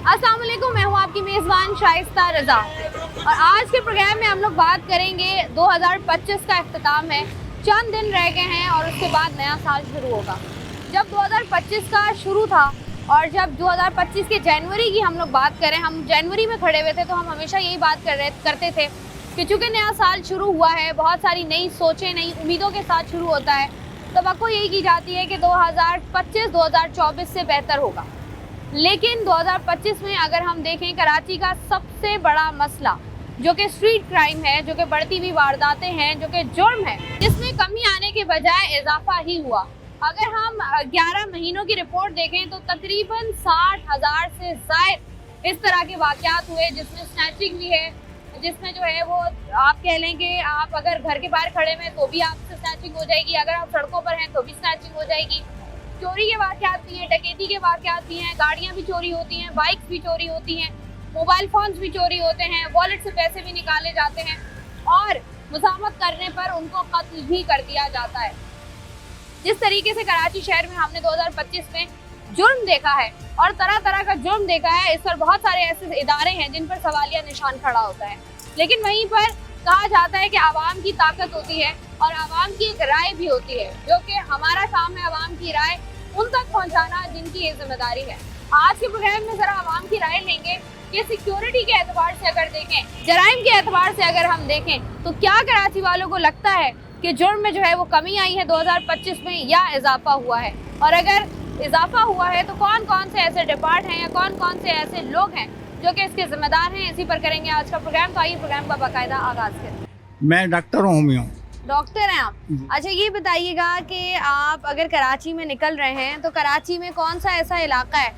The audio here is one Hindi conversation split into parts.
अस्सलाम वालेकुम, मैं हूँ आपकी मेज़बान शाइस्ता रज़ा और आज के प्रोग्राम में हम लोग बात करेंगे 2025 का इख्तिताम है। चंद दिन रह गए हैं और उसके बाद नया साल शुरू होगा। जब 2025 का शुरू था और जब 2025 के जनवरी की हम लोग बात करें, हम जनवरी में खड़े हुए थे तो हम हमेशा यही बात करते थे कि चूँकि नया साल शुरू हुआ है, बहुत सारी नई सोचें, नई उम्मीदों के साथ शुरू होता है, तवक्को यही की जाती है कि 2025 2024 से बेहतर होगा। लेकिन 2025 में अगर हम देखें, कराची का सबसे बड़ा मसला जो कि स्ट्रीट क्राइम है, जो कि बढ़ती हुई वारदातें हैं, जो कि जुर्म है, जिसमें कमी आने के बजाय इजाफा ही हुआ। अगर हम 11 महीनों की रिपोर्ट देखें तो तकरीबन 60,000 से ज़ायद इस तरह के वाक़यात हुए, जिसमें स्नैचिंग भी है, जिसमें जो है वो आप कह लें कि आप अगर घर के बाहर खड़े हैं तो भी आपसे स्नैचिंग हो जाएगी, अगर आप सड़कों पर हैं तो भी स्नैचिंग हो जाएगी। चोरी के वाक़यात भी हैं, डकैती के वाक़यात भी हैं, गाड़ियाँ भी चोरी होती हैं, बाइक्स भी चोरी होती हैं, मोबाइल फ़ोन्स भी चोरी होते हैं, वॉलेट से पैसे भी निकाले जाते हैं और मुज़ाहमत करने पर उनको कत्ल भी कर दिया जाता है। जिस तरीके से कराची शहर में हमने 2025 में जुर्म देखा है और तरह तरह का जुर्म देखा है, इस पर बहुत सारे ऐसे इदारे हैं जिन पर सवालिया निशान खड़ा होता है। लेकिन वहीं पर कहा जाता है कि आवाम की ताकत होती है और आवाम की एक राय भी होती है, जो कि हमारा काम है आवाम की राय उन तक पहुंचाना जिनकी ये जिम्मेदारी है। आज के प्रोग्राम में जरा आवाम की राय लेंगे कि सिक्योरिटी के एतबार से अगर देखें, जराइम के एतबार से अगर हम देखें तो क्या कराची वालों को लगता है कि जुर्म में जो है वो कमी आई है 2025 में या इजाफा हुआ है, और अगर इजाफा हुआ है तो कौन कौन से ऐसे डिपार्ट हैं या कौन कौन से ऐसे लोग हैं जो कि इसके जिम्मेदार हैं। इसी पर करेंगे आज का प्रोग्राम। तो आइए प्रोग्राम का बाकायदा आगाज करें। मैं डॉक्टर हूँ। डॉक्टर हैं आप? अच्छा, ये बताइएगा कि आप अगर कराची में निकल रहे हैं तो कराची में कौन सा ऐसा इलाका है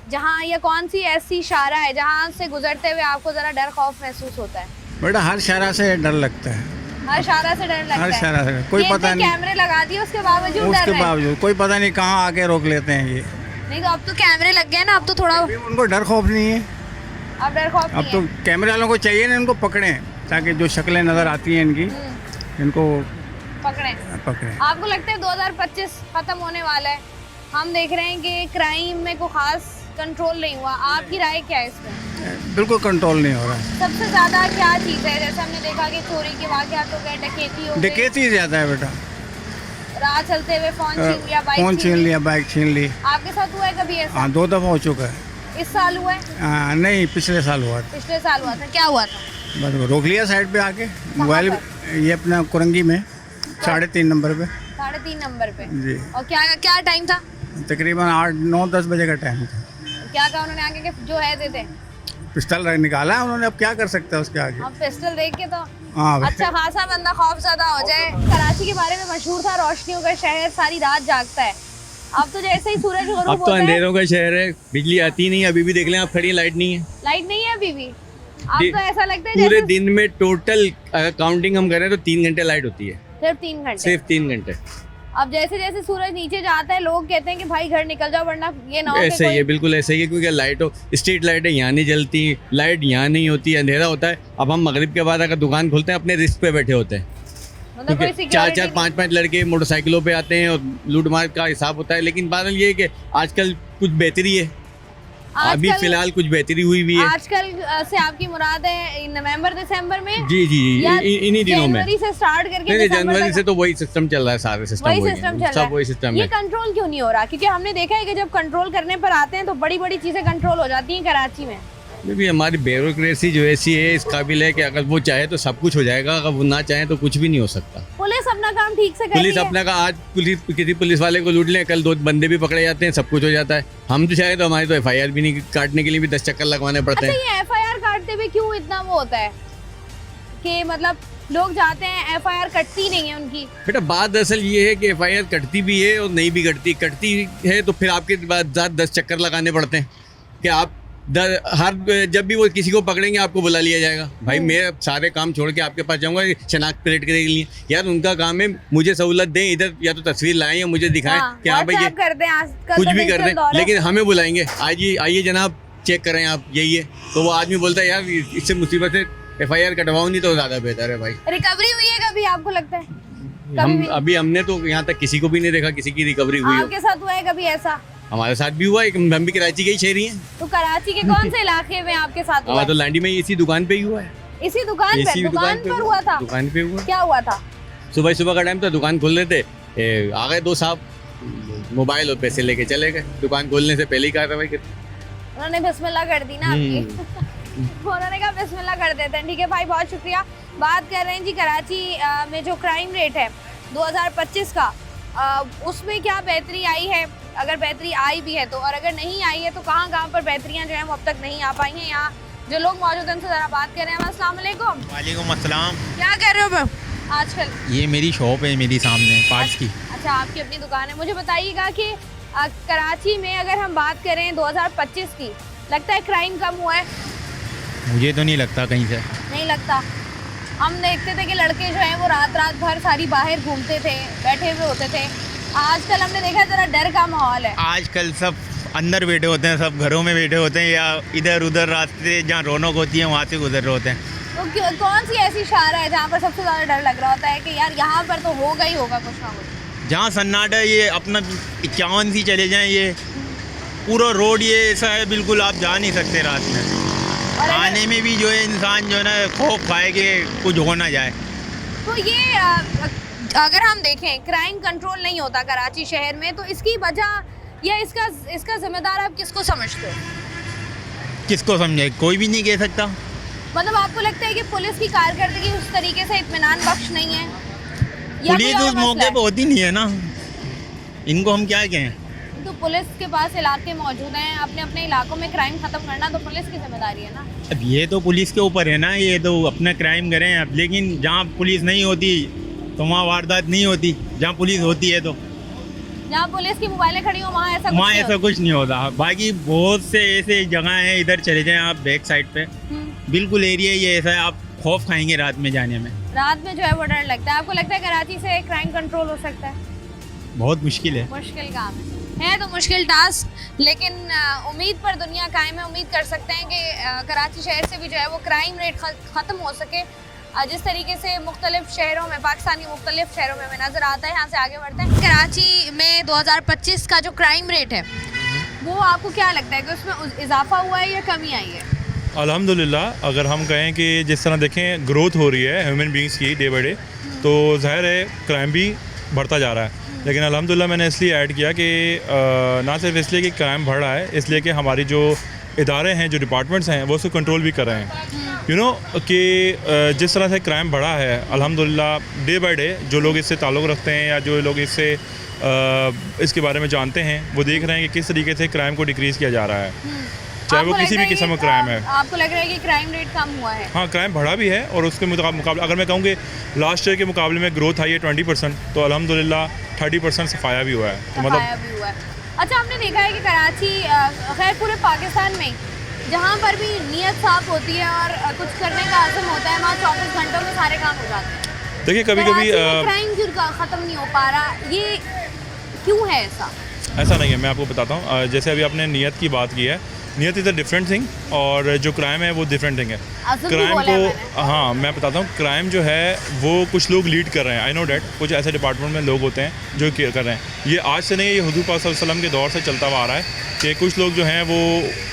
जहाँ, या कौन सी ऐसी शारा है जहाँ से गुजरते हुए आपको ज़रा डर खौफ महसूस होता है? बेटा हर शारा से डर लगता है, हर शारा से डर लगता है? हर शारा से कोई पता नहीं, कैमरे लगा दिए उसके बावजूद डर उसके रहे हैं? बावजूद कोई पता नहीं कहाँ आके रोक लेते हैं ये। नहीं तो अब तो कैमरे लग गए ना, अब तो थोड़ा उनको डर खौफ नहीं है। अब डर खौफ अब तो कैमरे वालों को चाहिए ना इनको पकड़ें, ताकि जो शक्लें नज़र आती हैं इनकी, इनको पकड़ें। आपको लगता है 2025 खत्म होने वाला है? हम देख रहे हैं कि क्राइम में कोई खास कंट्रोल नहीं हुआ। आपकी राय क्या है इसमें? बिल्कुल कंट्रोल नहीं हो रहा है। सबसे ज्यादा क्या चीज़ है? जैसे हमने देखा कि चोरी के वाक़यात हो गए, डकैती हो गई, डकैती ज़्यादा है बेटा। राह चलते हुए फ़ोन छीन लिया, फ़ोन छीन लिया, बाइक छीन ली। आपके साथ हुआ है कभी ऐसा? हाँ, 2 दफ़ा हो चुका है। इस साल हुआ है? नहीं, पिछले साल हुआ था। पिछले साल हुआ था। क्या हुआ था? बस रोक लिया साइड पे आके, मोबाइल ये अपना कुरंगी में 3.5 नंबर पे। 3.5 नंबर पे जी। और क्या टाइम था? तकरीबन 8, 9, 10 बजे का टाइम था। क्या कहा उन्होंने आगे के जो है दे दे? पिस्टल निकाला है उन्होंने, अब क्या कर सकते हैं उसके आगे। अब पिस्टल देख के तो हाँ, अच्छा खासा बंदा खौफज़दा हो जाए। कराची के बारे में मशहूर था रोशनियों का शहर, सारी रात जागता है। अब तो जैसे ही सूरज गुरूब अब तो अंधेरों का शहर है, बिजली आती नहीं। अभी भी देख लें आप, खड़ी लाइट नहीं है। लाइट नहीं है अभी भी? अब तो ऐसा लगता है पूरे जैसे दिन में टोटल काउंटिंग हम करें तो 3 घंटे लाइट होती है, सिर्फ 3 घंटे। सिर्फ 3 घंटे। अब जैसे जैसे सूरज नीचे जाता है लोग कहते हैं कि भाई घर निकल जाओ, वरना ये ना हो कि ऐसे ही है, कोई बिल्कुल ऐसे ही है। क्योंकि लाइट हो, स्ट्रीट लाइट है, यहाँ नहीं जलती, लाइट यहाँ नहीं होती, अंधेरा होता है। अब हम मगरिब के बाद अगर दुकान खोलते हैं अपने रिस्क पे बैठे होते हैं, मतलब कोई क्योंकि सिक्योरिटी 4-4, 5-5 लड़के मोटरसाइकिलों पे आते हैं और लूटमार का हिसाब होता है। लेकिन बात ये है कि आजकल कुछ बेहतरी है, अभी फिलहाल कुछ बेहतरी हुई भी है। आजकल से आपकी मुराद है नवंबर दिसंबर में? जी जी, इन्हीं दिनों में। जनवरी से स्टार्ट करके नहीं, जनवरी से तो वही सिस्टम चल रहा है, सारे सिस्टम वही सिस्टम चल रहा है। वही सिस्टम ये है। कंट्रोल क्यों नहीं हो रहा? क्योंकि हमने देखा है कि जब कंट्रोल करने पर आते हैं तो बड़ी बड़ी चीजें कंट्रोल हो जाती हैं कराची में। भी हमारी ब्यूरोक्रेसी जो ऐसी है, इस काबिल है कि अगर वो चाहे तो सब कुछ हो जाएगा, अगर वो ना चाहे तो कुछ भी नहीं हो सकता। पुलिस अपना काम ठीक से कर रही पुलिस है? अपना का आज किसी पुलिस वाले को लूट लें, कल 2 बंदे भी पकड़े जाते हैं, सब कुछ हो जाता है। हम तो चाहे तो हमारी तो FIR भी नहीं काटने के लिए भी 10 चक्कर लगवाने पड़ते हैं। अच्छा, ये FIR काटते हुए क्यों इतना वो होता है कि मतलब लोग जाते हैं FIR कटती नहीं है उनकी? बेटा बात असल ये है कि FIR कटती भी है और नहीं भी कटती है तो फिर आपके बाद 10 चक्कर लगाने पड़ते हैं कि आप जब भी वो किसी को पकड़ेंगे आपको बुला लिया जाएगा। भाई मैं सारे काम छोड़ के आपके पास जाऊंगा शनाख्त प्लेट के लिए। यार उनका काम है मुझे सहूलत दें, इधर या तो तस्वीर लाएं या मुझे दिखाएं कि हाँ भाई ये कर दें, कुछ भी कर दें, लेकिन हमें बुलाएंगे, आइए जनाब चेक करें आप, यही है। तो वो आदमी बोलता है यार इससे मुसीबत है, FIR कटवाओ नहीं तो ज़्यादा बेहतर है। भाई रिकवरी हुई है कभी आपको लगता है? हमने तो यहाँ तक किसी को भी नहीं देखा किसी की रिकवरी हुई हो। आपके साथ हुआ है कभी ऐसा? हमारे साथ भी हुआ, एक हम भी कराची के ही शहरी हैं। तो कराची के कौन से इलाके में आपके साथ हुआ? हमारा तो लांडी में ही इसी दुकान पे ही हुआ है। इसी दुकान इसी पे? दुकान पर हुआ था? दुकान पे हुआ। क्या हुआ था? सुबह का टाइम था, दुकान खोल रहे थे, आ गए दो साहब, मोबाइल और पैसे लेके चले गए। दुकान खोलने से पहले ही कार्रवाई कर। उन्होंने बिस्मिल्लाह कर दी ना आपकी। उन्होंने कहा बिस्मिल्लाह कर देते हैं। ठीक है भाई, बहुत शुक्रिया। बात कर रहे हैं जी कराची में जो क्राइम रेट है 2025 का, उसमें क्या बेहतरी आई है, अगर बेहतरी आई भी है तो, और अगर नहीं आई है तो कहाँ कहाँ पर बेहतरियाँ जो है वो अब तक नहीं आ पाई हैं। यहाँ जो लोग मौजूद हैं उनसे ज़रा बात कर रहे हैं। अस्सलाम वालेकुम। वालेकुम अस्सलाम। क्या कर रहे हो आजकल? ये मेरी शॉप है, मेरी सामने पार्ट्स की। अच्छा, आपकी अपनी दुकान है। मुझे बताइएगा कि कराची में अगर हम बात करें 2025 की, लगता है क्राइम कम हुआ है? मुझे तो नहीं लगता कहीं से। नहीं लगता। हम देखते थे कि लड़के जो हैं वो रात रात भर सारी बाहर घूमते थे, बैठे हुए होते थे। आजकल हमने देखा जरा डर का माहौल है। आजकल सब अंदर बैठे होते हैं, सब घरों में बैठे होते हैं या इधर उधर रास्ते जहाँ रौनक होती है वहाँ से गुजर रहे होते हैं। तो कौन सी ऐसी शहर है जहाँ पर सबसे ज़्यादा डर लग रहा होता है कि यार यहाँ पर तो होगा ही होगा कुछ ना कुछ? जहाँ सन्नाटा है, ये अपना 51 सी चले जाएं, ये पूरा रोड ये ऐसा है बिल्कुल आप जा नहीं सकते रात में। और आने में भी जो है इंसान जो है ना खौफ खाए कि कुछ हो ना जाए। तो ये अगर हम देखें क्राइम कंट्रोल नहीं होता कराची शहर में, तो इसकी वजह या इसका जिम्मेदार आप किसको समझते हो? किसको समझे, कोई भी नहीं कह सकता। मतलब आपको लगता है कि पुलिस की कारकर्दगी उस तरीके से इत्मीनान बख्श नहीं है, या पुलिस कोई और उस मसला मौके है? पे होती नहीं है ना, इनको हम क्या कहें। तो पुलिस के पास इलाके मौजूद हैं, अपने अपने इलाकों में क्राइम खत्म करना तो पुलिस की जिम्मेदारी है ना। अब ये तो पुलिस के ऊपर है ना, ये तो अपना क्राइम करें। अब लेकिन जहाँ पुलिस नहीं होती तो वहाँ वारदात नहीं होती, जहाँ पुलिस होती है तो जहाँ पुलिस की मोबाइलें खड़ी हो वहाँ ऐसा कुछ वहाँ नहीं ऐसा कुछ नहीं होता। बाकी बहुत से ऐसे जगह हैं, इधर चले जाएं आप बैक साइड पे, होता। बिल्कुल एरिया ये ऐसा है, आप खौफ खाएंगे रात में जाने में। रात में जो है वो डर लगता है। आपको लगता है कराची से क्राइम कंट्रोल हो सकता है? बहुत मुश्किल है। मुश्किल काम है तो मुश्किल टास्क, लेकिन उम्मीद पर दुनिया कायम है। उम्मीद कर सकते हैं कि कराची शहर से भी जो है वो क्राइम रेट ख़त्म हो सके, जिस तरीके से मुख्तलिफ शहरों में, पाकिस्तान के मुख्तलिफ शहरों में हमें नज़र आता है। यहाँ से आगे बढ़ते हैं। कराची में 2025 का जो क्राइम रेट है वो आपको क्या लगता है कि उसमें इजाफा हुआ है या कमी आई है? अल्हम्दुलिल्लाह, अगर हम कहें कि जिस तरह देखें ग्रोथ हो रही है ह्यूमन बींग्स की डे बाई डे, तो ज़ाहिर है क्राइम भी बढ़ता जा रहा है। लेकिन अल्हम्दुलिल्लाह मैंने इसलिए ऐड किया कि ना सिर्फ इसलिए कि क्राइम बढ़ रहा है, इसलिए कि हमारी जो इदारे हैं, जो डिपार्टमेंट्स हैं, वो उसको कंट्रोल भी कर रहे हैं। यू नो कि जिस तरह से क्राइम बढ़ा है अल्हम्दुलिल्लाह डे बाई डे, जो लोग इससे ताल्लुक़ रखते हैं या जो लोग इसके बारे में जानते हैं, वो देख रहे हैं कि किस तरीके से क्राइम को डिक्रीज़ किया जा रहा है, चाहे वो किसी भी किस्म का क्राइम है। आपको लग रहा है कि क्राइम रेट कम हुआ है? हाँ, क्राइम बढ़ा भी है, और उसके मुकाबले अगर मैं कहूँ कि लास्ट ईयर के मुकाबले में ग्रोथ आई है 20%, तो अल्हम्दुलिल्लाह 30% सफाया भी हुआ है। तो सफाया भी हुआ है। अच्छा, हमने देखा है कि कराची, खैर पूरे पाकिस्तान में जहाँ पर भी नीयत साफ होती है और कुछ करने का आज़म होता है, वहाँ 24 घंटों में सारे काम हो जाते हैं। देखिए कभी कभी क्राइम क्यों ख़त्म नहीं हो पा रहा, ये क्यों है ऐसा नहीं है। मैं आपको बताता हूँ, जैसे अभी आपने नीयत की बात की है, नीयत इज़ अ डिफरेंट थिंग, और जो क्राइम है वो डिफरेंट थिंग है। क्राइम को, हाँ मैं बताता हूँ, क्राइम जो है वो कुछ लोग लीड कर रहे हैं, आई नो डैट। कुछ ऐसे डिपार्टमेंट में लोग होते हैं जो कर रहे हैं। ये आज से नहीं, ये हुज़ूर पाक सल्लल्लाहु अलैहि वसल्लम के दौर से चलता हुआ आ रहा है कि कुछ लोग जो हैं वो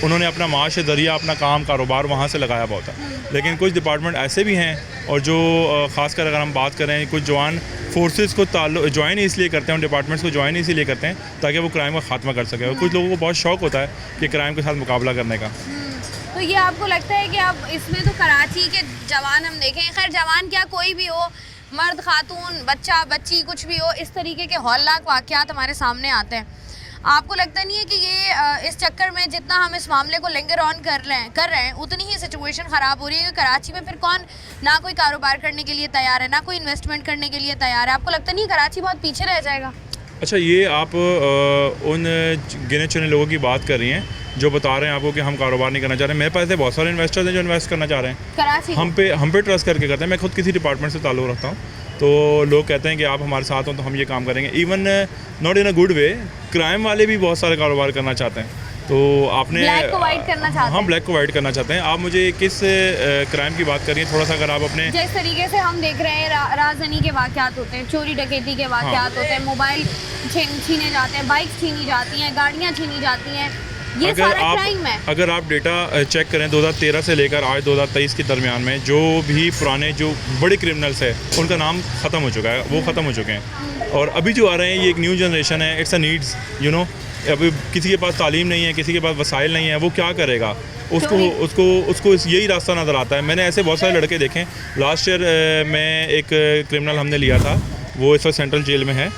उन्होंने अपना माश ज़रिया, अपना काम कारोबार वहाँ से लगाया हुआ होता है। लेकिन कुछ डिपार्टमेंट ऐसे भी हैं, और जो ख़ासकर अगर हम बात करें, कुछ जवान फोर्सेस को ज्वाइन इसलिए करते हैं, डिपार्टमेंट्स को ज्वाइन इसीलिए करते हैं ताकि वो क्राइम का खात्मा कर सके। और कुछ लोगों को बहुत शौक़ होता है कि क्राइम के साथ मुकाबला करने का। तो ये आपको लगता है कि अब इसमें तो कराची के जवान हम देखें, खैर जवान क्या कोई भी हो, मर्द खातून बच्चा बच्ची कुछ भी हो, इस तरीके के हौलनाक वाक़यात हमारे सामने आते हैं। आपको लगता नहीं है कि ये इस चक्कर में जितना हम इस मामले को लिंगर ऑन कर रहे हैं उतनी ही सिचुएशन ख़राब हो रही है? कराची में फिर कौन ना कोई कारोबार करने के लिए तैयार है, ना कोई इन्वेस्टमेंट करने के लिए तैयार है। आपको लगता नहीं कराची बहुत पीछे रह जाएगा? अच्छा, ये आप उन गिने चुने लोगों की बात कर रही हैं जो बता रहे हैं आपको कि हम कारोबार नहीं करना चाह रहे हैं। मेरे पास ऐसे बहुत सारे इन्वेस्टर्स हैं जो इन्वेस्ट करना चाह रहे हैं कराची। हम पे ट्रस्ट करके करते हैं। मैं खुद किसी डिपार्टमेंट से ताल्लुक़ रखता हूँ, तो लोग कहते हैं कि आप हमारे साथ हो तो हम ये काम करेंगे। Even not in a good way, crime वाले भी बहुत सारे कारोबार करना चाहते हैं। तो आपने ब्लैक को वाइट करना चाहते हाँ हैं। ब्लैक को वाइट करना चाहते हैं। आप मुझे किस क्राइम की बात कर रही हैं, थोड़ा सा अगर आप अपने जिस तरीके से हम देख रहे हैं राजधानी के वाकयात होते हैं, चोरी डकैती के वाकयात होते हैं, मोबाइल छीने जाते हैं, बाइक छीनी जाती हैं, गाड़ियाँ छीनी जाती हैं, ये सारा क्राइम है। अगर आप डेटा चेक करें 2013 से लेकर आज 2023 के दरमियान में जो भी पुराने जो बड़े क्रिमिनल्स हैं उनका नाम ख़त्म हो चुका है, वो ख़त्म हो चुके हैं। और अभी जो आ रहे हैं ये एक न्यू जनरेशन है, it's a needs you know. अभी किसी के पास तालीम नहीं है, किसी के पास वसाइल नहीं है, वो क्या करेगा? उसको यही रास्ता नज़र आता है। मैंने ऐसे बहुत सारे लड़के देखे। लास्ट ईयर में एक क्रिमिनल हमने लिया था, वो इस वक्त सेंट्रल जेल में है।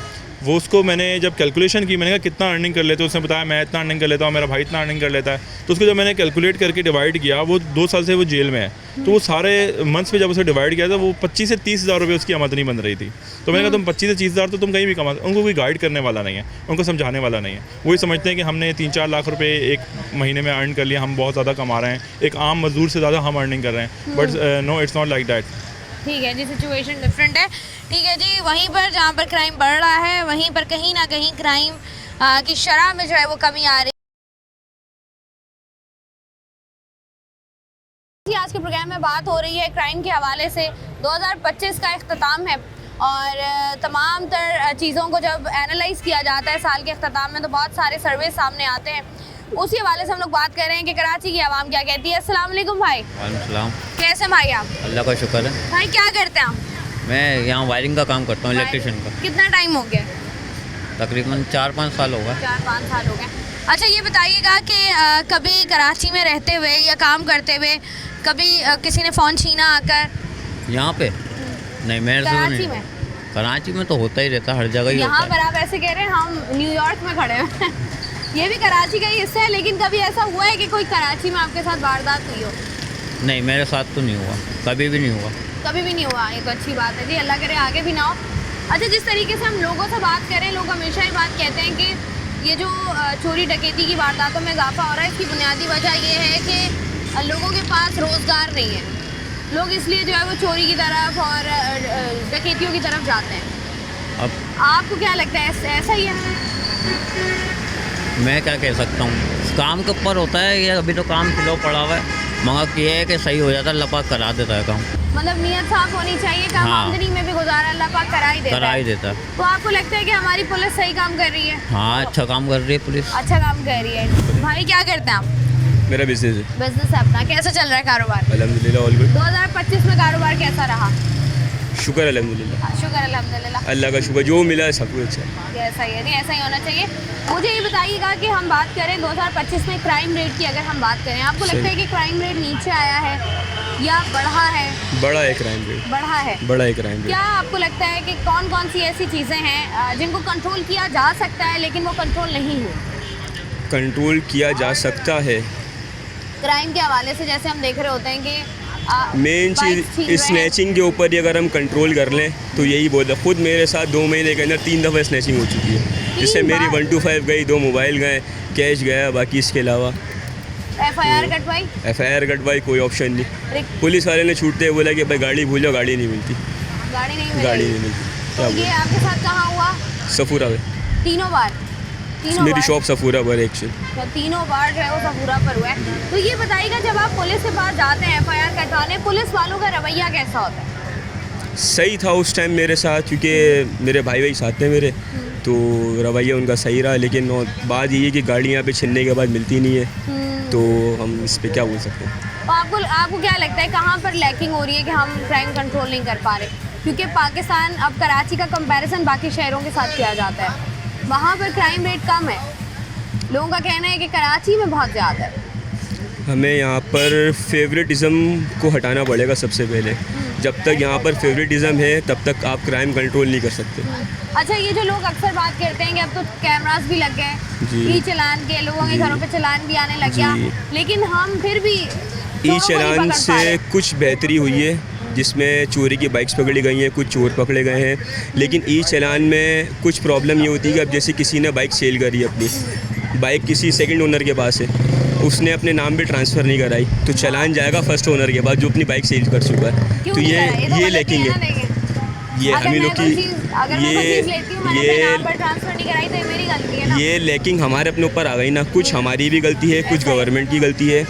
वो उसको मैंने जब कैलकुलेशन की, मैंने कहा कितना अर्निंग कर लेते हो, उसने बताया मैं इतना अर्निंग कर लेता हूँ, मेरा भाई इतना अर्निंग कर लेता है। तो उसको जब मैंने कैलकुलेट करके डिवाइड किया, वो 2 साल से वो जेल में है, तो वो सारे मंथ्स पे जब उसे डिवाइड किया था वो 25 से 30 हज़ार रुपये उसकी आमदनी बन रही थी। तो मैंने कहा तुम 25 से 30 हज़ार तो तुम कहीं भी कमा, उनको कोई गाइड करने वाला नहीं है, उनको समझाने वाला नहीं है। वही समझते हैं कि हमने 3-4 लाख रुपये एक महीने में अर्न कर लिया, हम बहुत ज़्यादा कमा रहे हैं, एक आम मजदूर से ज़्यादा हम अर्निंग कर रहे हैं। But no, it's not like that. ठीक है जी, सिचुएशन डिफरेंट है। ठीक है जी, वहीं पर जहाँ पर क्राइम बढ़ रहा है वहीं पर कहीं ना कहीं क्राइम की शरह में जो है वो कमी आ रही है। आज के प्रोग्राम में बात हो रही है क्राइम के हवाले से। 2025 का इख्तिताम है और तमाम तर चीज़ों को जब एनालाइज किया जाता है साल के इख्तिताम में तो बहुत सारे सर्वे सामने आते हैं। उसी हवाले से हम लोग बात कर रहे हैं कि कराची की आवाम क्या कहती है। अस्सलाम वालेकुम भाई। वालेकुम। कैसे भाई आप? अल्लाह का शुक्र है। भाई क्या करते हैं आप? मैं यहाँ वायरिंग का काम करता हूँ, इलेक्ट्रिशियन का। कितना टाइम हो गया? तकरीबन 4-5 साल होगा। 4-5 साल हो गए। अच्छा ये बताइएगा कि कभी कराची में रहते हुए या काम करते हुए कभी किसी ने फ़ोन छीना आकर? यहाँ पे नहीं, मेरे से कराची नहीं। में? कराची में तो होता ही रहता, हर जगह ही यहाँ होता पर है। आप ऐसे कह रहे हैं हम न्यूयॉर्क में खड़े हैं ये भी कराची का ही हिस्सा है, लेकिन कभी ऐसा हुआ है कि कोई कराची में आपके साथ वारदात हुई हो? नहीं, मेरे साथ तो नहीं हुआ, कभी भी नहीं हुआ। कभी भी नहीं हुआ, ये तो अच्छी बात है जी, अल्लाह करे आगे भी ना हो। अच्छा जिस तरीके से हम लोगों से बात करें, लोग हमेशा ही बात कहते हैं कि ये जो चोरी डकैती की वारदातों में इजाफा हो रहा है, इसकी बुनियादी वजह ये है कि लोगों के पास रोज़गार नहीं है, लोग इसलिए जो है वो चोरी की तरफ और डकैतियों की तरफ जाते हैं। अब आपको क्या लगता है ऐसा ही है? मैं क्या कह सकता हूँ, काम के ऊपर होता है। ये अभी तो काम स्लो पड़ा हुआ है, मगर ये है कि सही हो जाता है, अल्लाह पाक करा देता है काम। मतलब नीयत साफ होनी चाहिए, काम हाँ। आमदनी में भी गुजारा अल्लाह पाक करा ही देता है। तो आपको लगता है कि हमारी पुलिस सही काम कर रही है? हाँ, अच्छा काम कर रही है पुलिस। अच्छा काम कर रही है। भाई क्या करते हैं आप? मेरा बिजनेस है। बिजनेस है अपना। कैसा चल रहा है कारोबार? अल्हम्दुलिल्लाह ऑल गुड। 2025 में कारोबार कैसा रहा? शुक्र अल्हम्दुलिल्लाह। शुक्र अल्हम्दुलिल्लाह। अल्लाह का शुक्र, जो मिला है सब कुछ अच्छा है। ऐसा ही है, नहीं ऐसा ही होना चाहिए। मुझे ये बताइएगा कि हम बात करें 2025 में क्राइम रेट की, अगर हम बात करें, आपको लगता है कि क्राइम रेट नीचे आया है या बढ़ा है? बड़ा है क्राइम रेट। बढ़ा है। बड़ा है क्राइम क्या रेट। आपको लगता है कि कौन कौन सी ऐसी चीज़ें हैं जिनको कंट्रोल किया जा सकता है लेकिन वो कंट्रोल नहीं हो? कंट्रोल किया जा सकता है। क्राइम के हवाले से जैसे हम देख रहे होते हैं कि मेन चीज़ स्नैचिंग के ऊपर ही अगर हम कंट्रोल कर लें तो यही बोलता। खुद मेरे साथ 2 महीने के अंदर 3 दफ़ा स्नैचिंग हो चुकी है, जिससे मेरी 125 गई, 2 मोबाइल गए, कैश गया, बाकी इसके अलावा FIR कटवाई? FIR कटवाई, कोई ऑप्शन नहीं। रिक- पुलिस वाले ने छूटते हुए बोला कि भाई गाड़ी भूल जाओ, गाड़ी नहीं मिलती। गाड़ी नहीं गाड़ी मिली। नहीं मिलती। तो क्या ये आपके साथ कहाँ हुआ? सफूरा में। तीनों बार? मेरी बार? शॉप सफूरा पर एक्चुअली। तो तीनों बार जो है वो सफूरा पर हुआ है। तो ये बताइएगा जब आप पुलिस के पास जाते हैं FIR कटवाने, पुलिस वालों का रवैया कैसा होता है? सही था उस टाइम मेरे साथ, क्योंकि मेरे भाई साथ थे मेरे, तो रवैया उनका सही रहा। लेकिन बात ये है कि गाड़ी यहाँ पे छीनने के बाद मिलती नहीं है, तो हम इस पे क्या बोल सकते हैं। तो आपको क्या लगता है कहाँ पर लैकिंग हो रही है कि हम क्राइम कंट्रोल नहीं कर पा रहे? क्योंकि पाकिस्तान, अब कराची का कंपैरिजन बाकी शहरों के साथ किया जाता है, वहाँ पर क्राइम रेट कम है। लोगों का कहना है कि कराची में बहुत ज़्यादा है। हमें यहाँ पर फेवरेटिज़म को हटाना पड़ेगा सबसे पहले। जब तक यहाँ पर फेवरेटिज़म है तब तक आप क्राइम कंट्रोल नहीं कर सकते। अच्छा ये जो लोग अक्सर बात करते हैं कि अब तो कैमरास भी लग गए, जी। ई चलान के, लोगों के जी। घरों पे चलान भी आने लग गया, जी। लेकिन हम फिर भी ई चलान से कुछ बेहतरी हुई है, जिसमें चोरी की बाइक्स पकड़ी गई हैं, कुछ चोर पकड़े गए हैं। लेकिन ई चलान में कुछ प्रॉब्लम ये होती है कि अब जैसे किसी ने बाइक सेल करी अपनी, बाइक किसी सेकंड ओनर के पास है, उसने अपने नाम पे ट्रांसफ़र नहीं कराई, तो चलान जाएगा फर्स्ट ओनर के पास जो अपनी बाइक सेल कर चुका है। तो ये लैकिंग है। ये हम ही लोग की अगर मैं कोई चीज़ लेती हूँ, मैंने अपने नाम पर ट्रांसफर नहीं कराई तो ये मेरी गलती है ना। ये लैकिंग हमारे अपने ऊपर आ गई ना, कुछ हमारी भी गलती है, कुछ गवर्नमेंट की गलती है।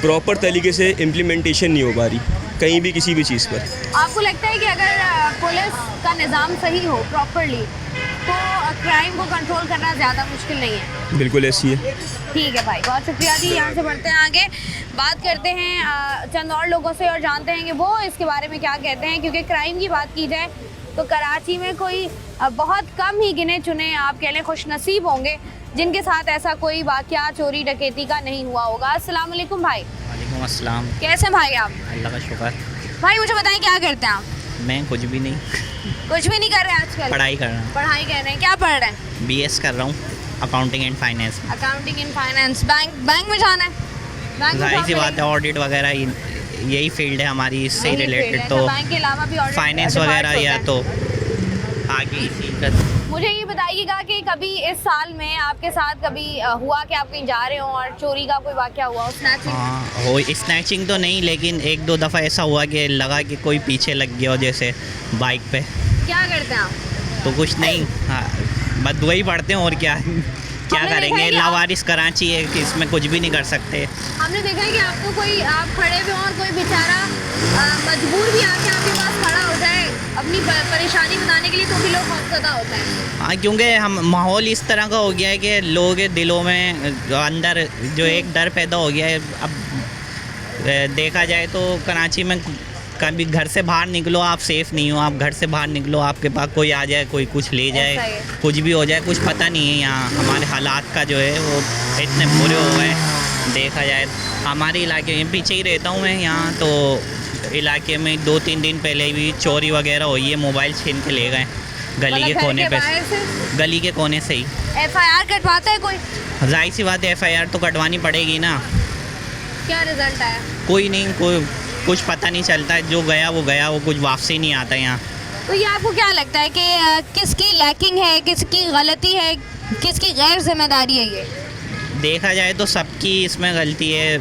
प्रॉपर तरीके से इम्प्लीमेंटेशन नहीं हो पा रही कहीं भी किसी भी चीज़ पर। आपको लगता है कि अगर पुलिस का निज़ाम सही हो प्रॉपरली तो क्राइम को कंट्रोल करना ज़्यादा मुश्किल नहीं है? बिल्कुल ऐसी है। ठीक है भाई, बहुत शुक्रिया जी। यहाँ से बढ़ते हैं आगे, बात करते हैं चंद और लोगों से और जानते हैं कि वो इसके बारे में क्या कहते हैं। क्योंकि क्राइम की बात की जाए तो कराची में कोई बहुत कम ही गिने चुने आप कह लें खुशनसीब होंगे जिनके साथ ऐसा कोई वाकया चोरी डकैती का नहीं हुआ होगा। अस्सलाम वालेकुम भाई। वालेकुम अस्सलाम। कैसे भाई आप? अल्लाह का शुक्र। भाई मुझे बताएं क्या करते हैं आप? मैं कुछ भी नहीं, कुछ भी नहीं कर रहे हैं आजकल? पढ़ाई कर रहा हूँ। पढ़ाई कर रहे हैं, क्या पढ़ रहे हैं? BS कर रहा हूँ, accounting and finance. Accounting and finance. Bank में जाना है? बैंक में जाहिर सी job बात है, मिलेगी? ऑडिट वगैरह यही फील्ड है हमारी, इससे यही रिलेटेड। field तो है। बैंक के अलावा भी audit फाइनेंस वगैरह department या होता तो है। आगे इसी का। मुझे ये बताइएगा कि कभी इस साल में आपके साथ कभी हुआ कि आप कहीं जा रहे हो और चोरी का कोई वाकया हुआ हो, स्नैचिंग? हाँ हो, स्नैचिंग तो नहीं, लेकिन एक दो दफ़ा ऐसा हुआ कि लगा कि कोई पीछे लग गया हो, जैसे बाइक पे। क्या करते हैं आप? तो कुछ नहीं, हाँ बस वही पढ़ते हैं और क्या क्या हमने देखा करेंगे। है कि आप- लावारिस कराची है कि इसमें कुछ भी नहीं कर सकते। हमने देखा है कि आपको कोई आप खड़े हुए हो और कोई बेचारा मजबूर भी आके आपके पास खड़ा हो जाए अपनी परेशानी बताने के लिए तो भी लोग खौफजदा होते हैं। हाँ, क्योंकि हम माहौल इस तरह का हो गया है कि लोगों के दिलों में अंदर जो एक डर पैदा हो गया है। अब देखा जाए तो कराची में कभी घर से बाहर निकलो आप सेफ़ नहीं हो। आप घर से बाहर निकलो, आपके पास कोई आ जाए, कोई कुछ ले ऐसा जाए, है। कुछ भी हो जाए, कुछ पता नहीं है। यहाँ हमारे हालात का जो है वो इतने बुरे हो गए। देखा जाए हमारे इलाके में, पीछे ही रहता हूँ मैं यहाँ, तो इलाके में 2-3 दिन पहले भी चोरी वगैरह हुई है। मोबाइल छीन के ले गए गली के मतलब घर कोने के पे, बाहर से? गली के कोने से ही। FIR कटवाता है कोई? जाहिर सी बात है, FIR तो कटवानी पड़ेगी ना। क्या रिजल्ट आया? कोई नहीं, कोई कुछ पता नहीं चलता है। जो गया, वो कुछ वापसी नहीं आता यहाँ। तो ये आपको क्या लगता है कि किसकी लैकिंग है, किसकी गलती है, किसकी गैर जिम्मेदारी है ये? देखा जाए तो सबकी इसमें गलती है।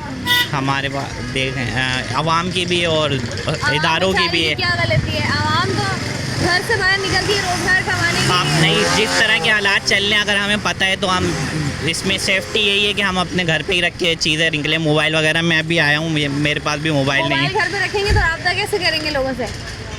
हमारे पास देखें आवाम की भी और इदारों की भी है। क्या गलती है? आवाम तो घर से बाहर निकलती है रोजगार कमाने के आप लिए। नहीं, जिस तरह के हालात चल रहे हैं, अगर हमें पता है तो हम इसमें सेफ्टी यही है कि हम अपने घर पे ही रख के चीज़ें निकले। मोबाइल वगैरह मैं अभी आया हूँ, मेरे पास भी मोबाइल नहीं मोबाइल है। घर पे रखेंगे तो रब्ता कैसे करेंगे लोगों से?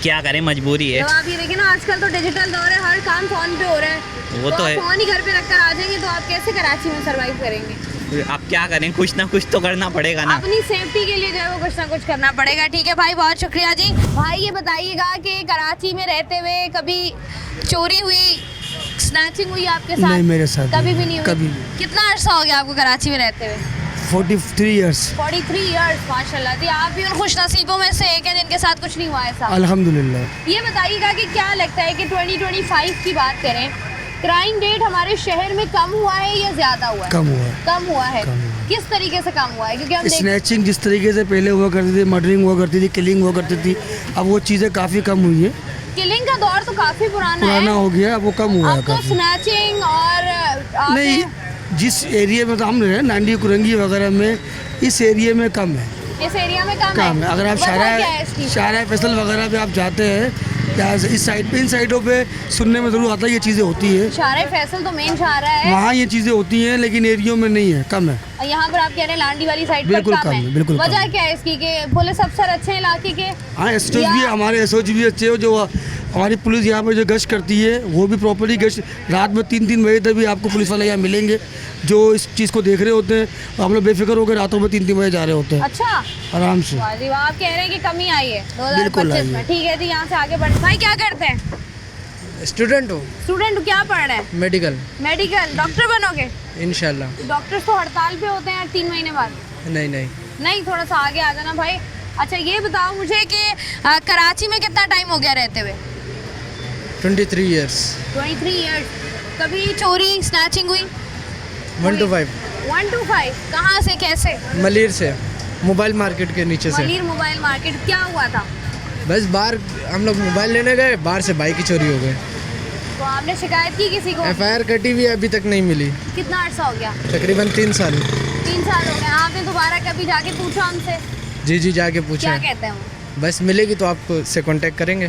क्या करें, मजबूरी है। जब आप ये देखें ना, आजकल तो डिजिटल दौर है, हर काम फ़ोन पे हो रहा है। वो तो आप है। फ़ोन ही घर पे रखकर आ जाएंगे तो आप कैसे कराची में सर्वाइव करेंगे? अब क्या करें, कुछ ना कुछ तो करना पड़ेगा ना। अपनी सेफ्टी के लिए जो है वो कुछ ना कुछ करना पड़ेगा। ठीक है भाई, बहुत शुक्रिया जी। भाई ये बताइएगा कि कराची में रहते हुए कभी चोरी हुई, स्नैचिंग हुई आपके साथ? नहीं, मेरे साथ कभी भी नहीं हुई? कभी भी। कितना अर्सा हो गया आपको कराची में रहते हुए? 43 इयर्स। 43 इयर्स, माशाल्लाह जी। आप भी उन खुश नसीबों में से एक हैं जिनके साथ कुछ नहीं हुआ ऐसा। अल्हम्दुलिल्लाह। ये बताइएगा कि क्या लगता है कि 2025 की बात करें, क्राइम रेट हमारे शहर में कम हुआ है या ज़्यादा हुआ है? कम हुआ है। कम हुआ है। कम हुआ है। किस तरीके से कम हुआ है? क्योंकि हम देख स्नैचिंग जिस तरीके से पहले हुआ करती थी, मर्डरिंग हुआ करती थी, किलिंग हुआ करती थी, अब वो चीज़ें काफ़ी कम हुई है। किलिंग का दौर तो काफी पुराना पुराना है। हो गया, अब वो कम हुआ है अब तो काफ़ी। स्नैचिंग और नहीं, जिस एरिया में तो हम रहे नांडी कुरंगी वगैरह में, इस एरिया में कम है। इस एरिया में कम कम है। अगर आप वजह क्या है इसकी? शारा फैसल वगैरह पे आप जाते हैं या इस साइड पे, इन साइडों पे सुनने में ज़रूर आता है ये चीज़ें होती है। शारे फैसल तो मेन शारा है, वहाँ ये चीज़ें होती हैं, लेकिन एरियो में नहीं है, कम है। और यहाँ पर आप कह रहे हैं लांडी वाली साइड पर बिल्कुल कम कम है। है, बिल्कुल कम वजह है। क्या है इसकी कि पुलिस अफसर अच्छे हैं इलाके के? हाँ, एसओच या- भी हमारे एसओच भी अच्छे हो, जो हमारी पुलिस यहाँ पर जो गश्त करती है वो भी प्रॉपरली गश्त, रात में 3-3 बजे तक भी आपको पुलिस वाले यहाँ मिलेंगे जो इस चीज़ को देख रहे होते हैं। और हम लोग बेफिक्र होकर रातों में 3-3 बजे जा रहे होते हैं अच्छा, आराम से। वाह जी वाह। आप कह रहे हैं कि कमी आई है बिल्कुल 2025 आई में। है। ठीक है जी, यहाँ से आगे बढ़। भाई क्या करते हैं? स्टूडेंट हो, स्टूडेंट क्या पढ़ रहे हैं? Medical medical. डॉक्टर बनोगे? इंशाल्लाह। डॉक्टर्स तो हड़ताल पे होते हैं 3 महीने बाद। नहीं नहीं, नहीं, थोड़ा सा आगे आ जाना भाई। अच्छा ये बताओ मुझे कि कराची में कितना टाइम हो गया रहते हुए? 23 इयर्स। 23 इयर्स। कभी चोरी स्नैचिंग हुई? 1 to 5 1 to 5। कहाँ से, कैसे? मलिर से, मोबाइल मार्केट के नीचे से। Malir mobile market. क्या हुआ था? बस बाहर हम लोग मोबाइल लेने गए, बाहर से बाइक ही चोरी हो गए। तो आपने शिकायत की किसी को? FIR कटी हुई अभी तक नहीं मिली, कितना अर्सा हो गया? तकरीबन 3 साल। 3 साल हो गए। आपने दोबारा कभी जाके पूछा उनसे? जी जाके पूछा क्या है। कहते हैं वो? बस मिलेगी तो आपको से कांटेक्ट करेंगे।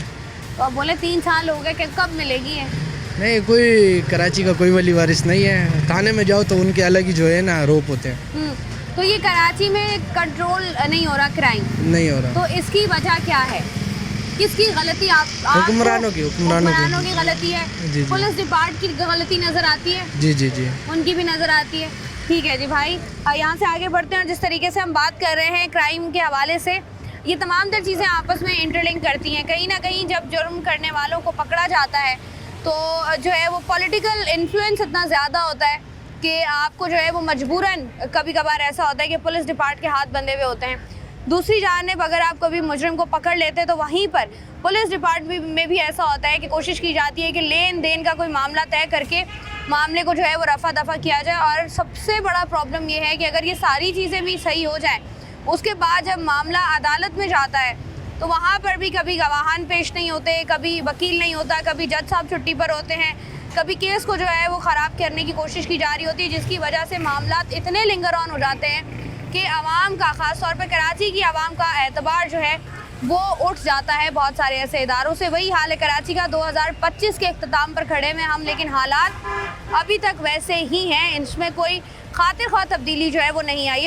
तो अब बोले 3 साल हो गए, कि कब मिलेगी ये? नहीं, कोई कराची का कोई वली वारिस नहीं है। थाने में जाओ तो उनके अलग ही जो है ना आरोप होते हैं। तो ये कराची में कंट्रोल नहीं हो रहा क्राइम, नहीं हो रहा। तो इसकी वजह क्या है? किसकी गलती? आप हुक्मरानों की गलती है? जी। पुलिस डिपार्टमेंट की गलती नजर आती है? जी जी जी। उनकी भी नजर आती है। ठीक है जी भाई, यहाँ से आगे बढ़ते हैं। और जिस तरीके से हम बात कर रहे हैं क्राइम के हवाले से, ये तमाम तर चीज़ें आपस में इंटरलिंक करती हैं। कहीं ना कहीं जब जुर्म करने वालों को पकड़ा जाता है तो जो है वो पॉलिटिकल इन्फ्लुएंस इतना ज़्यादा होता है कि आपको जो है वो मजबूरन कभी कभार ऐसा होता है कि पुलिस डिपार्ट के हाथ बंधे हुए होते हैं। दूसरी जानिब अगर आप कभी मुजरिम को पकड़ लेते तो वहीं पर पुलिस डिपार्टमेंट में भी ऐसा होता है कि कोशिश की जाती है कि लेन देन का कोई मामला तय करके मामले को जो है वो रफा दफा किया जाए। और सबसे बड़ा प्रॉब्लम ये है कि अगर ये सारी चीज़ें भी सही हो जाएं, उसके बाद जब मामला अदालत में जाता है तो वहाँ पर भी कभी गवाहान पेश नहीं होते, कभी वकील नहीं होता, कभी जज साहब छुट्टी पर होते हैं, कभी केस को जो है वो ख़राब करने की कोशिश की जा रही होती है, जिसकी वजह से मामला इतने लिंगर ऑन हो जाते हैं कि आवाम का, ख़ास तौर पर कराची की आवाम का एतबार जो है वो उठ जाता है बहुत सारे ऐसे इदारों से। वही हाल है कराची का 2025 के इख्तिताम पर खड़े में हम, लेकिन हालात अभी तक वैसे ही हैं, इसमें कोई खातिर ख्वाह तब्दीली जो है वो नहीं आई।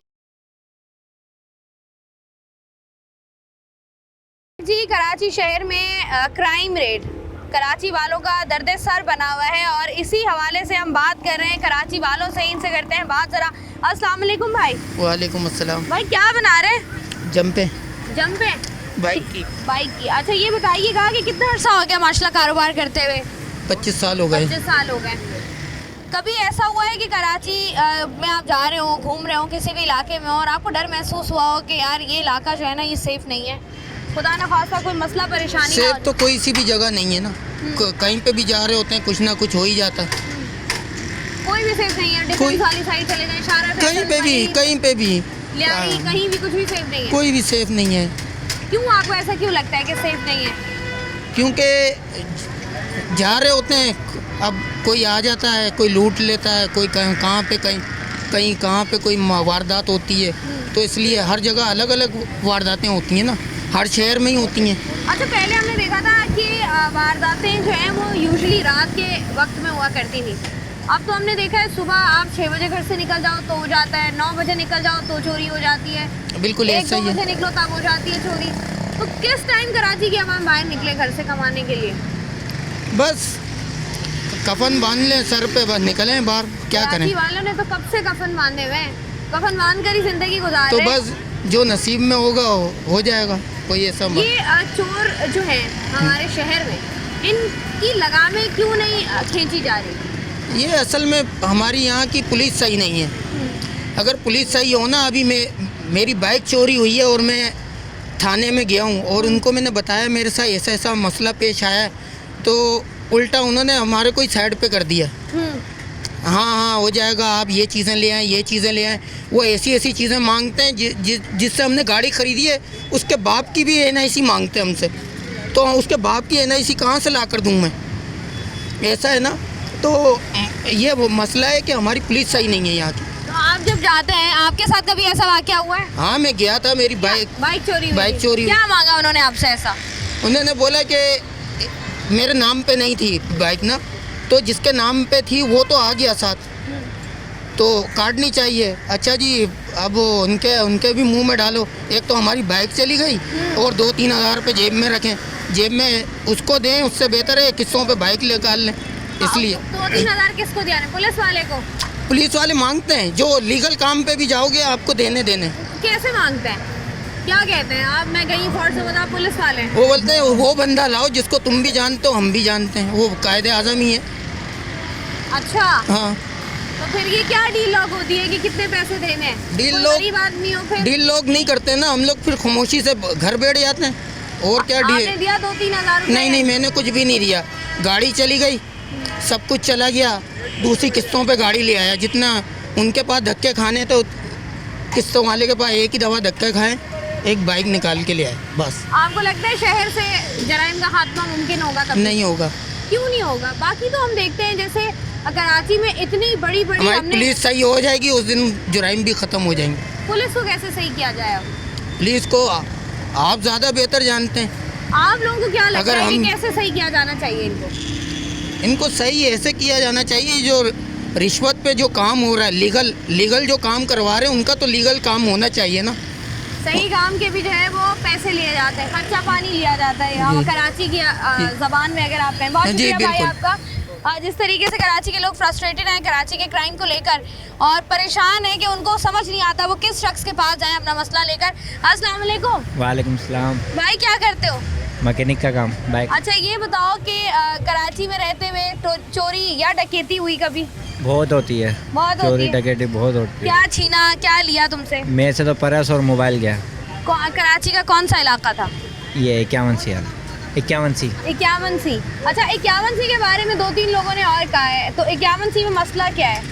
जी, कराची शहर में क्राइम रेट कराची वालों का दर्द सर बना हुआ है और इसी हवाले से हम बात कर रहे हैं कराची वालों से। इनसे करते हैं बात ज़रा। अस्सलाम वालेकुम भाई। वालेकुम अस्सलाम। भाई क्या बना रहे हैं? जंपे बाइक की। अच्छा ये बताइएगा कि कितना अर्सा हो गया माशाल्लाह कारोबार करते हुए? 25 साल हो गए। 25 साल हो गए। कभी ऐसा हुआ है कि कराची में आप जा रहे हो, घूम रहे हो किसी भी इलाके में और आपको डर महसूस हुआ हो कि यार ये इलाका जो है ना ये सेफ़ नहीं है, खुदा न खास्ता कोई मसला परेशानी? सेफ तो कोई सी भी जगह नहीं है ना, कहीं पे भी जा रहे होते हैं कुछ ना कुछ हो ही जाता है। कोई भी सेफ नहीं है? डिफेंस वाली साइड चले जाएं, शारा कहीं पे भी लियारी, कहीं भी कुछ भी सेफ नहीं है? कोई भी सेफ नहीं है। क्यों, आपको ऐसा क्यों लगता है कि सेफ नहीं है? क्योंकि जा रहे होते हैं, अब कोई आ जाता है, कोई लूट लेता है, कोई कहाँ पे कोई वारदात होती है, तो इसलिए हर जगह अलग अलग वारदातें होती हैं ना, हर शहर में ही होती हैं। अच्छा, पहले हमने देखा था कि वारदातें जो हैं वो यूजुअली रात के वक्त में हुआ करती थी। अब तो हमने देखा है सुबह आप 6 बजे घर से निकल जाओ तो हो जाता है, 9 बजे निकल जाओ तो चोरी हो जाती है, बिल्कुल ऐसा ही है। 1-2 बजे निकलो तब हो जाती है चोरी। तो किस टाइम कराची के हम बाहर निकले घर से कमाने के लिए? बस कफन बांध लें सर पे, बस निकलें बाहर, क्या करें? कराची वालों ने तो कब से कफन बांधे हुए हैं, कफन बांध कर ही जिंदगी गुजार तो रहे हैं। बस जो नसीब में होगा हो जाएगा, कोई ऐसा ये चोर जो हैं हमारे शहर में, इनकी लगामें क्यों नहीं खींची जा रही? ये असल में हमारी यहाँ की पुलिस सही नहीं है। अगर पुलिस सही हो ना, अभी मेरी बाइक चोरी हुई है और मैं थाने में गया हूँ और उनको मैंने बताया मेरे साथ ऐसा ऐसा मसला पेश आया है, तो उल्टा उन्होंने हमारे को ही साइड पे कर दिया। हाँ हो जाएगा, आप ये चीज़ें ले आएँ, ये चीज़ें ले आएँ। वो ऐसी चीज़ें मांगते हैं जिससे हमने गाड़ी ख़रीदी है, उसके बाप की भी NIC मांगते हैं हमसे, तो उसके बाप की NIC कहाँ से ला कर दूँ मैं? ऐसा है ना, तो ये वो मसला है कि हमारी पुलिस सही नहीं है यहाँ की। तो आप जब जाते हैं, आपके साथ कभी ऐसा वाक़या हुआ है? हाँ, मैं गया था, मेरी बाइक चोरी। क्या मांगा उन्होंने आपसे ऐसा? उन्होंने बोला कि मेरे नाम पे नहीं थी बाइक ना, तो जिसके नाम पे थी वो तो आ गया साथ, तो काटनी चाहिए। अच्छा जी, अब उनके भी मुंह में डालो। एक तो हमारी बाइक चली गई और 2-3 हज़ार रुपये जेब में रखें, जेब में उसको दें, उससे बेहतर है किस्तों पे बाइक निकाल लें। इसलिए 2-3 हज़ार किसको दिया? पुलिस वाले को? पुलिस वाले मांगते हैं, जो लीगल काम पे भी जाओगे आपको देने। कैसे मांगते हैं, क्या कहते हैं? आप मैं कहीं फॉर से बता, पुलिस वाले वो बोलते हैं वो बंदा लाओ जिसको तुम भी जानते हो, हम भी जानते हैं, वो कायदे आज़म ही है। अच्छा, हाँ। तो फिर ये क्या डील लॉक होती है कि कितने पैसे देने हैं? गरीब आदमी हो, फिर डील लोग नहीं करते ना, हम लोग फिर खामोशी से घर बैठ जाते हैं। और क्या डील? आपने दिया 2-3 हज़ार? नहीं, मैंने कुछ भी नहीं दिया। गाड़ी चली गई, सब कुछ चला गया, दूसरी किस्तों पे गाड़ी ले आया। जितना उनके पास धक्के खाने तो किस्तों वाले के पास एक ही दफ़ा धक्के खाएं, एक बाइक निकाल के ले आए, बस। आपको लगता है शहर से जराइम का खात्मा मुमकिन होगा कभी? नहीं होगा। क्यों नहीं होगा? बाकी तो हम देखते हैं जैसे कराची में इतनी बड़ी हमारी पुलिस सही हो जाएगी, उस दिन जुराइम भी ख़त्म हो जाएंगे। पुलिस को कैसे सही किया जाए? पुलिस को आप ज़्यादा बेहतर जानते हैं, आप लोगों को क्या लगता अगर है कि हम- कैसे सही किया जाना चाहिए इनको? इनको सही ऐसे किया जाना चाहिए, जो रिश्वत पे जो काम हो रहा है, लीगल जो काम करवा रहे हैं उनका तो लीगल काम होना चाहिए ना। सही काम के भी जो है वो पैसे लिए जाते हैं, खर्चा पानी लिया जाता है। हम कराची की जबान में अगर आप कहें, बहुत जी, शुक्रिया भाई बिल्कुल। आपका। जिस तरीके से कराची के लोग फ्रस्ट्रेटेड हैं कराची के क्राइम को लेकर और परेशान है कि उनको समझ नहीं आता वो किस शख्स के पास जाएं अपना मसला लेकर। अस्सलाम वालेकुम वालेकुम सलाम। भाई, क्या करते हो? मैकेनिक का काम, बाइक। अच्छा, ये बताओ कि कराची में रहते हुए चोरी या डकैती हुई कभी? बहुत होती है, बहुत चोरी होती है। डकैती बहुत होती है। क्या छीना, क्या लिया तुमसे? मेरे से तो पर्स और मोबाइल गया। कराची का कौन सा इलाका था? ये 51 सी यार, 51 सी। 51 सी। अच्छा, 51 सी के बारे में 2-3 लोगों ने और कहा है, तो 51 सी में मसला क्या है?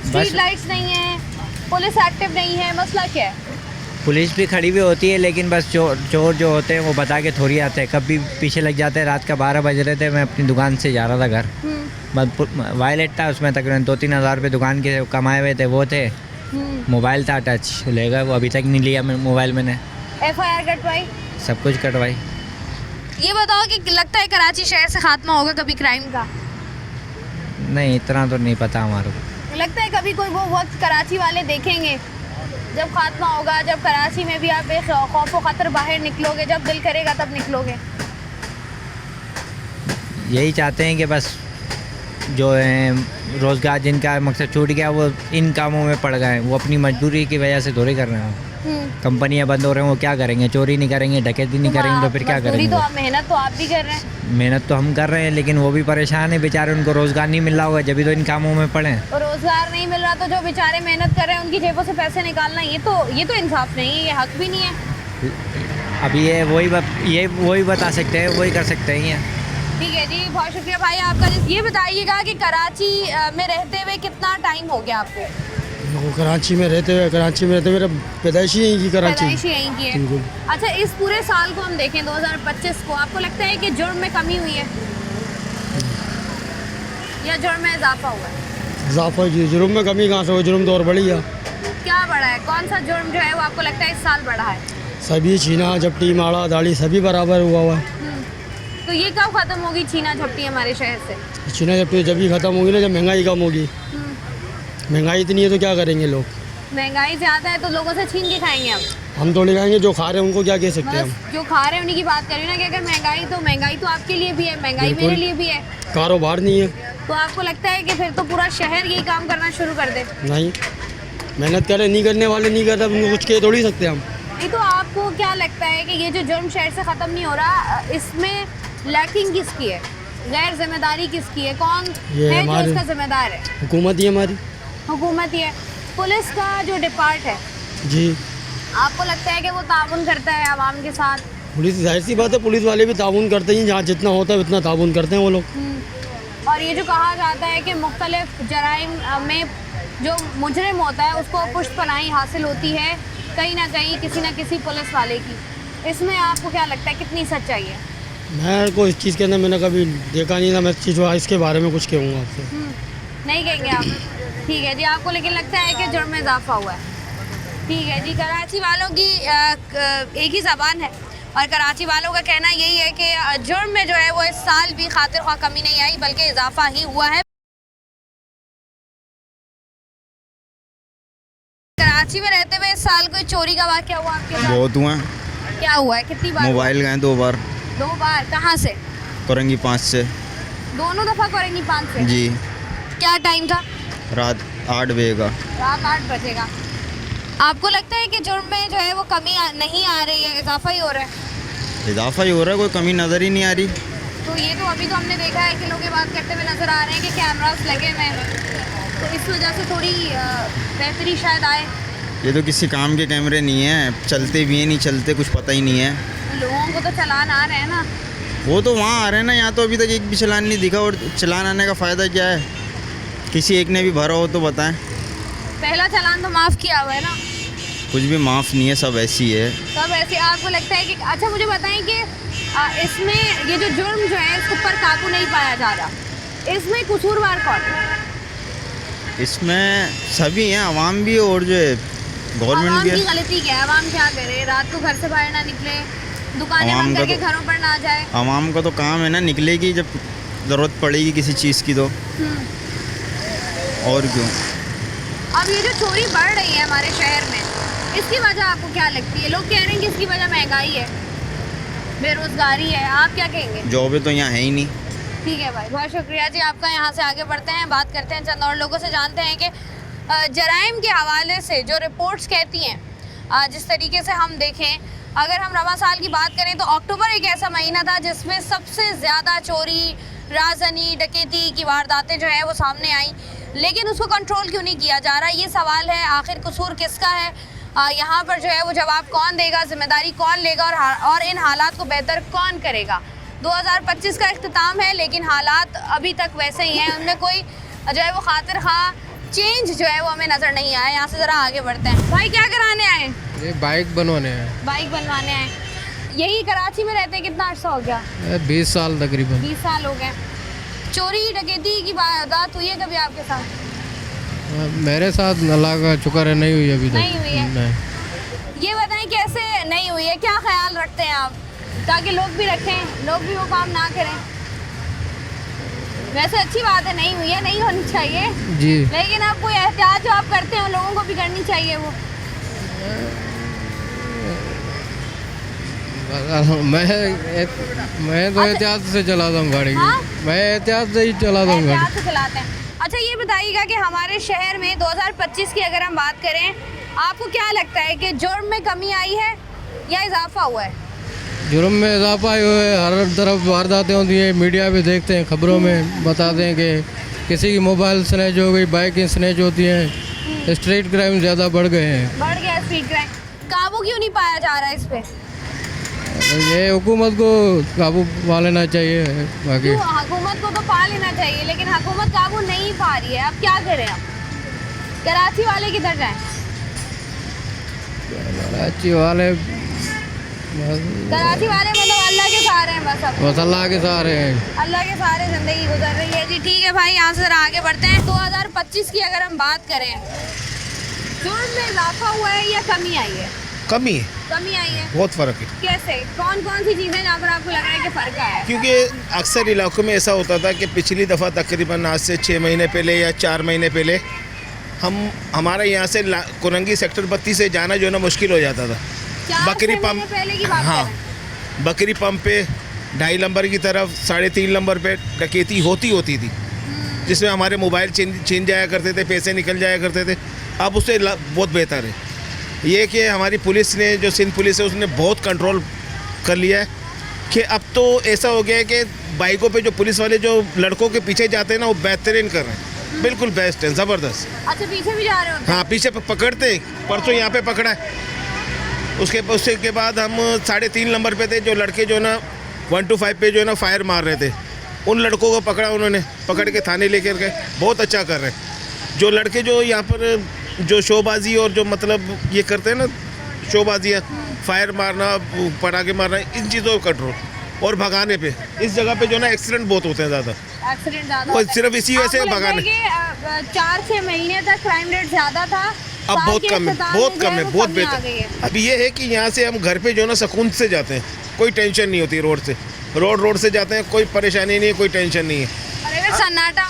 स्ट्रीट लाइट्स नहीं है, पुलिस एक्टिव नहीं है, मसला क्या है? पुलिस भी खड़ी हुई होती है, लेकिन बस चोर जो होते हैं वो बता के थोड़ी आते हैं, कभी पीछे लग जाते हैं। रात का 12 बज रहे थे, मैं अपनी दुकान से जा रहा था घर, बस वायलेट था, उसमें तकरीबन 2-3 हज़ार रुपये दुकान के कमाए हुए थे, वो थे। मोबाइल था टच, ले गए, वो अभी तक नहीं लिया मोबाइल मैंने। FIR कटवाई? सब कुछ कटवाई। ये बताओ कि लगता है कराची शहर से खात्मा होगा कभी क्राइम का? नहीं, इतना तो नहीं पता हमारे को। लगता है कभी कोई वो वक्त कराची वाले देखेंगे जब खात्मा होगा, जब कराची में भी आप खौफ व खतर बाहर निकलोगे, जब दिल करेगा तब निकलोगे? यही चाहते हैं कि बस जो है रोज़गार जिनका मकसद छूट गया वो इन कामों में पड़ गए, वो अपनी मजदूरी की वजह से थोड़ी कर रहे हैं। कंपनियां बंद हो रहे हैं, वो क्या करेंगे? चोरी नहीं करेंगे, डकैती नहीं करेंगे, तो फिर क्या करेंगे? तो आप मेहनत तो आप भी कर रहे हैं। मेहनत तो हम कर रहे हैं, लेकिन वो भी परेशान है बेचारे, उनको रोज़गार नहीं मिल रहा होगा, जब भी तो इन कामों में पड़े। और रोज़गार नहीं मिल रहा तो जो बेचारे मेहनत कर रहे हैं उनकी जेबों से पैसे निकालना, ये तो इंसाफ नहीं है, ये हक भी नहीं है। अब ये वही बता सकते हैं, वही कर सकते हैं ये। ठीक है जी, बहुत शुक्रिया भाई आपका। ये बताइएगा कि कराची में रहते हुए कितना टाइम हो गया आपको? कराची में रहते हुए मेरा पैदाइशी यहीं की पैदाइशी यहीं की है। अच्छा, इस पूरे साल को हम देखें 2025 को, आपको लगता है कि जुर्म में कमी हुई है या जुर्म में इजाफा हुआ है? इजाफा जी, जुर्म में कमी कहाँ से हो, जुर्म तो और बढ़ी है। क्या बढ़ा है? कौन सा जुर्म जो है वो आपको लगता है इस साल बढ़ा है? सभी छीना झपटी माड़ा दाढ़ी सभी बराबर हुआ है। तो ये कब खत्म होगी छीना झपटी हमारे शहर से? छीना झपटी जब भी खत्म होगी ना, जब महंगाई कम होगी। महंगाई इतनी है तो क्या करेंगे लोग? महंगाई ज़्यादा है तो लोगों से छीन के खाएंगे हम तो नहीं खाएंगे, जो खा रहे हैं उनको क्या कह सकते हैं हम? जो खा रहे हैं उन्हीं की बात कर रही हूँ ना, कि अगर महंगाई तो आपके लिए भी है, महंगाई मेरे बिल्कुल। लिए भी है, कारोबार नहीं है। तो आपको लगता है कि फिर तो पूरा शहर यही काम करना शुरू कर दे? नहीं, मेहनत करें, नहीं करने वाले नहीं करते, उनको कुछ कह थोड़ी सकते हम। नहीं, तो आपको क्या लगता है कि ये जो जुर्म शहर से ख़त्म नहीं हो रहा, इसमें लैकिंग किसकी है, गैर जिम्मेदारी किसकी है, कौन ये है जो हमारे- इसका जिम्मेदार है? हुकूमत ही हमारी। हुकूमत ही है। पुलिस का जो डिपार्ट है, जी, आपको लगता है कि वो ताउन करता है आवाम के साथ? पुलिस, जाहिर सी बात है, पुलिस वाले भी ताउन करते हैं, जहाँ जितना होता है उतना ताउन करते हैं वो लोग। और ये जो कहा जाता है कि मुख्तलिफ जराइम में जो मुजरिम होता है उसको पुष्ट पनाही हासिल होती है कहीं ना कहीं किसी न किसी पुलिस वाले की, इसमें आपको क्या लगता है कितनी सच्चाई है? मैं को इस चीज़ के अंदर मैंने कभी देखा नहीं ना, मैं चीज़ इसके बारे में कुछ कहूँगा आपसे। नहीं कहेंगे आप? ठीक है जी, आपको लेकिन लगता है कि जुर्म में इजाफा हुआ है। ठीक है जी, कराची वालों की एक ही ज़बान है और कराची वालों का कहना यही है कि जुर्म में जो है वो इस साल भी खातिर ख्वाह कमी नहीं आई बल्कि इजाफा ही हुआ है। कराची में रहते हुए इस साल कोई चोरी का वाक़या हुआ आपके साथ? बहुत हुआ। क्या हुआ है? कितनी बार? मोबाइल गए 2 बार। 2 बार? कहाँ से? कोरंगी 5 से। दोनों दफ़ा करेंगी 5 से? जी। क्या टाइम था? रात 8 बजे का। रात 8 बजे का। आपको लगता है कि जुर्म में जो है वो कमी नहीं आ रही है, इजाफा ही हो रहा है? इजाफा ही हो रहा है, कोई कमी नज़र ही नहीं आ रही। तो ये तो अभी तो हमने देखा है कि लोग ये बात करते हुए नज़र आ रहे हैं कि कैमरास लगे हुए हैं, तो इस वजह से थोड़ी बेहतरी शायद आए। ये तो किसी काम के कैमरे नहीं है, चलते भी हैं नहीं चलते कुछ पता ही नहीं है। लोगों को तो चलान आ रहे हैं ना? वो तो वहाँ आ रहे हैं ना, यहाँ तो अभी तक एक भी चलान नहीं दिखा। और चलान आने का फ़ायदा क्या है? किसी एक ने भी भरा हो तो बताएं। पहला चालान तो माफ़ किया हुआ है ना? कुछ भी माफ़ नहीं है, सब ऐसी है। सब ऐसे? आपको लगता है कि अच्छा मुझे बताएं कि इसमें ये जो जुर्म जो है इसके ऊपर काबू नहीं पाया जा रहा, इसमें कसूरवार कौन है? इसमें सभी हैं, आवाम भी और जो है गवर्नमेंट आवाम भी की है। गलती क्या है? आवाम क्या करे? रात को घर से बाहर ना निकले, दुकानें आवाम बंद का करके तो- घरों पर ना जाए। आवाम का तो काम है ना, निकलेगी जब ज़रूरत पड़ेगी किसी चीज़ की तो, और क्यों। अब ये जो चोरी बढ़ रही है हमारे शहर में, इसकी वजह आपको क्या लगती है? लोग कह रहे हैं कि इसकी वजह महंगाई है, बेरोजगारी है, आप क्या कहेंगे? जॉबें तो यहाँ है ही नहीं। ठीक है भाई, बहुत शुक्रिया जी आपका। यहाँ से आगे बढ़ते हैं, बात करते हैं चंद और लोगों से, जानते हैं कि जराइम के हवाले से जो रिपोर्ट्स कहती हैं, जिस तरीके से हम देखें, अगर हम रवा साल की बात करें तो अक्टूबर एक ऐसा महीना था जिसमें सबसे ज़्यादा चोरी, राजनी, डकैती की वारदातें जो है वो सामने आई, लेकिन उसको कंट्रोल क्यों नहीं किया जा रहा? ये सवाल है, आखिर कसूर किसका है? यहाँ पर जो है वो जवाब कौन देगा, जिम्मेदारी कौन लेगा, और इन हालात को बेहतर कौन करेगा? 2025 का इख्तिताम है, लेकिन हालात अभी तक वैसे ही हैं, उनमें कोई जो है वो खातिर खा चेंज जो है वो हमें नज़र नहीं आया। यहाँ से ज़रा आगे बढ़ते हैं। भाई क्या कराने आए? ये बाइक बनवाने हैं। बाइक बनवाने आए। यही कराची में रहते हैं, कितना अर्सा हो गया? 20 साल तकरीबन। 20 साल हो गए। चोरी डकैती की वारदात हुई है कभी आपके साथ? मेरे साथ अल्लाह का शुक्र है नहीं हुई अभी तक। नहीं हुई है? नहीं। ये बताएं कैसे नहीं हुई है, क्या ख्याल रखते हैं आप ताकि लोग भी रखें, लोग भी वो काम ना करें? वैसे अच्छी बात है, नहीं हुई है, नहीं होनी चाहिए जी, लेकिन आप कोई एहतियात जो आप करते हैं लोगों को भी करनी चाहिए वो। मैं तो एहतियात से चलाता हूँ गाड़ी। हाँ? मैं एहतियात से ही चलाता हूँ एहतियात गाड़ी। से चलाते हैं। अच्छा ये बताइएगा कि हमारे शहर में 2025 की अगर हम बात करें, आपको क्या लगता है कि जुर्म में कमी आई है या इजाफा हुआ है? जुर्म में इजाफा हुआ है, हर तरफ वारदातें होती हैं, मीडिया पे देखते हैं, खबरों में बताते हैं कि किसी की मोबाइल स्नैच हो गई, बाइकें स्नैच होती हैं, स्ट्रीट क्राइम ज़्यादा बढ़ गए हैं। बढ़ गया स्ट्रीट क्राइम, काबू क्यों नहीं पाया जा रहा है इस पे? ये हुकूमत को काबू पा लेना चाहिए। बाकी हुकूमत को तो पा लेना चाहिए, लेकिन हुकूमत काबू नहीं पा रही है, अब क्या करें? अब कराची वाले किधर जाएं? कराची वाले कराची वाले मतलब अल्लाह के सहारे हैं, बस अल्लाह के सहारे हैं, अल्लाह के सहारे ज़िंदगी गुजर रही है जी। ठीक है भाई, यहाँ से ज़रा आगे बढ़ते हैं। 2025 की अगर हम बात करें, जुर्म में इजाफा हुआ है या कमी आई है? कमी है, कमी आई है। बहुत फ़र्क है। कैसे, कौन कौन सी चीज़ें जहाँ पर आपको लग रहा है कि फ़र्क आया है? क्योंकि अक्सर इलाकों में ऐसा होता था कि पिछली दफ़ा तकरीबन आज से 6 महीने पहले या 4 महीने पहले हमारे यहाँ से कुरंगी सेक्टर 32 से जाना जो है ना मुश्किल हो जाता था। बकरी पंप पहले की बात हाँ, बकरी पंप पे 2.5 नंबर की तरफ 3.5 नंबर पे डकैती होती थी, जिसमें हमारे मोबाइल छीन जाया करते थे, पैसे निकल जाया करते थे। अब उससे बहुत बेहतर है ये कि हमारी पुलिस ने, जो सिंध पुलिस है, उसने बहुत कंट्रोल कर लिया है कि अब तो ऐसा हो गया है कि बाइकों पे जो पुलिस वाले जो लड़कों के पीछे जाते हैं ना, वो बेहतरीन कर रहे हैं, बिल्कुल बेस्ट है, ज़बरदस्त। अच्छा पीछे भी जा रहे हो? हाँ, पीछे पकड़ते हैं, परसों यहाँ पे पकड़ा है। उसके बाद हम 3.5 नंबर पे थे, जो लड़के जो ना 1 to 5 पे जो है ना फायर मार रहे थे, उन लड़कों को पकड़ा, उन्होंने पकड़ के थाने लेकर गए, बहुत अच्छा कर रहे हैं। जो लड़के जो यहाँ पर जो शोबाजी और जो मतलब ये करते हैं ना, शोबाजियाँ, फायर मारना, पटाखे मारना, इन चीज़ों का कंट्रोल, और भगाने पे इस जगह पे जो ना एक्सीडेंट बहुत होते हैं ज़्यादा, एक्सीडेंट ज़्यादा और होता है। सिर्फ इसी वजह से आपको लगता है भगाने। कि 4-6 महीने तक क्राइम रेट ज़्यादा था, अब साल बहुत के कम है, इख्तिताम बहुत में जो कम है, वो बहुत कमी आ बेहतर। गई है। अब ये है कि यहाँ से हम घर पे जो ना सुकून से जाते हैं, कोई टेंशन नहीं होती रोड से, रोड से जाते हैं, कोई परेशानी नहीं है, कोई टेंशन नहीं है। और अगर सन्नाटा,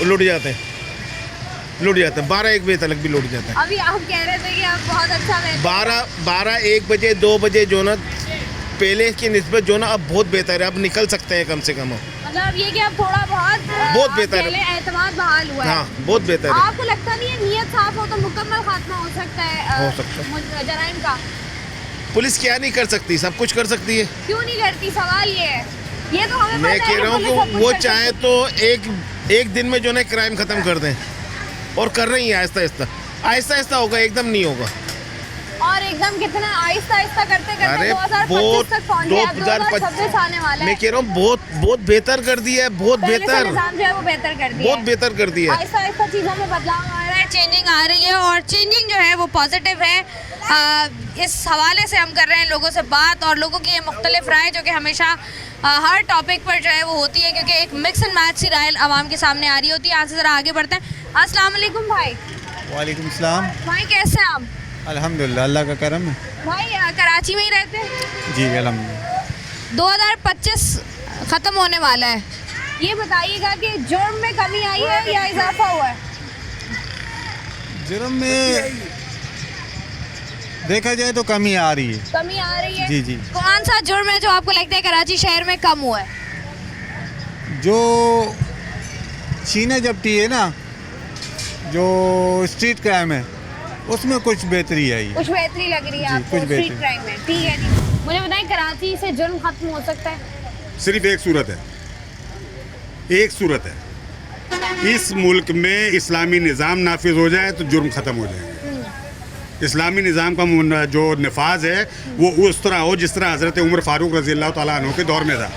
लुट जाते हैं 12-1 बजे तक भी लुट जाते हैं। अभी आप कह रहे थे कि आप बहुत अच्छा बेहतर 12-1 बजे 2 बजे जो ना पहले की निस्बत जो ना अब बहुत बेहतर है, अब निकल सकते हैं कम से कम। मतलब ये कि अब थोड़ा बहुत बेहतर है। पहले एतमाद बहाल हुआ है। हाँ, बहुत बेहतर है। आपको लगता नहीं है नीयत साफ हो तो मुकम्मल खात्मा हो सकता है हो सकता है। जराइम का? पुलिस क्या नहीं कर सकती, सब कुछ कर सकती है। क्यों नहीं करती, सवाल ये है। ये तो हमें मैं पता है कह रहा हूँ पुलिस सब कि कुछ वो कर चाहे सकती तो एक दिन में जो ना क्राइम ख़त्म कर दें, और कर रही है आहिस्ता होगा, एकदम नहीं होगा। और एकदम कितना आहिस्ता करते अरे 2025 तक पहुंच गए, अब 2025 2026 आने वाला है। मैं कह रहा हूँ बहुत बेहतर कर दिया है, बहुत पहले से बेहतर, निज़ाम जो है वो बेहतर कर दिया बहुत है। बेहतर कर दिया है। आहिस्ता चीज़ों में बदलाव आ रहा है, चेंजिंग आ रही है, और चेंजिंग जो है वो पॉजिटिव है। इस हवाले से हम कर रहे हैं लोगों से बात, और लोगों की ये मुख्तलिफ राय जो कि हमेशा हर टॉपिक पर जो है वो होती है, क्योंकि एक मिक्स एंड मैच सी राय आवाम के सामने आ रही होती है। यहाँ से ज़रा आगे बढ़ते हैं। अस्सलाम वालेकुम भाई। वालेकुम सलाम। भाई कैसे हैं आप? अल्हम्दुलिल्लाह, अल्लाह का करम है। भाई कराची में ही रहते हैं? जी अल्हम्दुलिल्लाह। 2025 ख़त्म होने वाला है, ये बताइएगा कि जुर्म में कमी आई है या इजाफा हुआ है? जुर्म में देखा जाए तो कमी आ रही है। कमी आ रही है? जी जी। कौन सा जुर्म है जो आपको लगता है कराची शहर में कम हुआ है? जो छीने जब्ती है ना, जो स्ट्रीट क्राइम है, उसमें कुछ बेहतरी आई है। कुछ बेहतरी लग रही है जी, आपको कुछ बेहतरी। स्ट्रीट क्राइम में? ठीक है जी। मुझे बताएं कराची से जुर्म खत्म हो सकता है? सिर्फ एक सूरत है, एक सूरत है, इस मुल्क में इस्लामी निज़ाम नाफिज हो जाए तो जुर्म ख़त्म हो जाएंगे। इस्लामी निज़ाम का जो नफाज है वो उस तरह हो जिस तरह हज़रत उमर फ़ारूक रज़ी अल्लाह तआला अन्हु के दौर में था।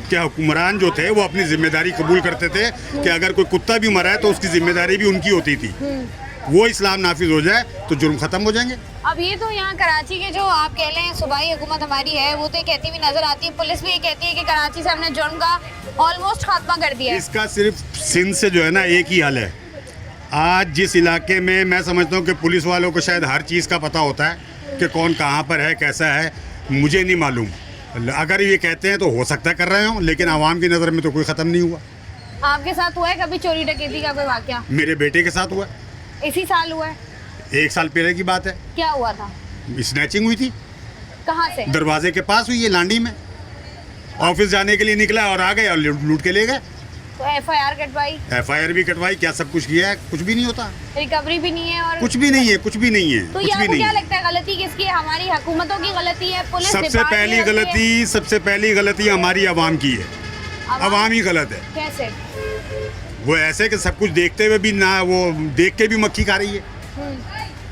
क्या हुक्मरान जो थे वो अपनी ज़िम्मेदारी कबूल करते थे कि अगर कोई कुत्ता भी मरा है तो उसकी ज़िम्मेदारी भी उनकी होती थी। वो इस्लाम नाफिज हो जाए तो जुर्म ख़त्म हो जाएंगे। अब ये तो यहाँ कराची के जो आप कह रहे हैं सूबाई हुकूमत हमारी है, वो तो ये कहती हुई नजर आती है, पुलिस भी ये कहती है कि कराची से हमने जुर्म का ऑलमोस्ट खात्मा कर दिया है। इसका सिर्फ सिंध से जो है ना एक ही हल है। आज जिस इलाके में मैं समझता हूँ कि पुलिस वालों को शायद हर चीज़ का पता होता है कि कौन कहाँ पर है, कैसा है, मुझे नहीं मालूम। अगर ये कहते हैं तो हो सकता है कर रहे हों, लेकिन आवाम की नज़र में तो कोई ख़त्म नहीं हुआ। आपके साथ हुआ है कभी चोरी डकैती का कोई वाकया? मेरे बेटे के साथ हुआ, इसी साल हुआ है? 1 साल पहले की बात है। क्या हुआ था? स्नैचिंग हुई थी, कहाँ से? दरवाजे के पास हुई है, लांडी में। ऑफिस जाने के लिए निकला और आ गए और लूट के ले गए। तो FIR कटवाई? FIR भी कटवाई, क्या सब कुछ किया है, कुछ भी नहीं होता, रिकवरी भी नहीं है और कुछ भी नहीं है, कुछ भी नहीं है, तो कुछ ये भी आपको नहीं क्या है। लगता है गलती किसकी है? हमारी हुकूमतों की गलती है? पुलिस सबसे पहली गलती हमारी आवाम की है। आवाम ही गलत है। कैसे? वो ऐसे कि सब कुछ देखते हुए भी ना, वो देख के भी मक्खी खा रही है।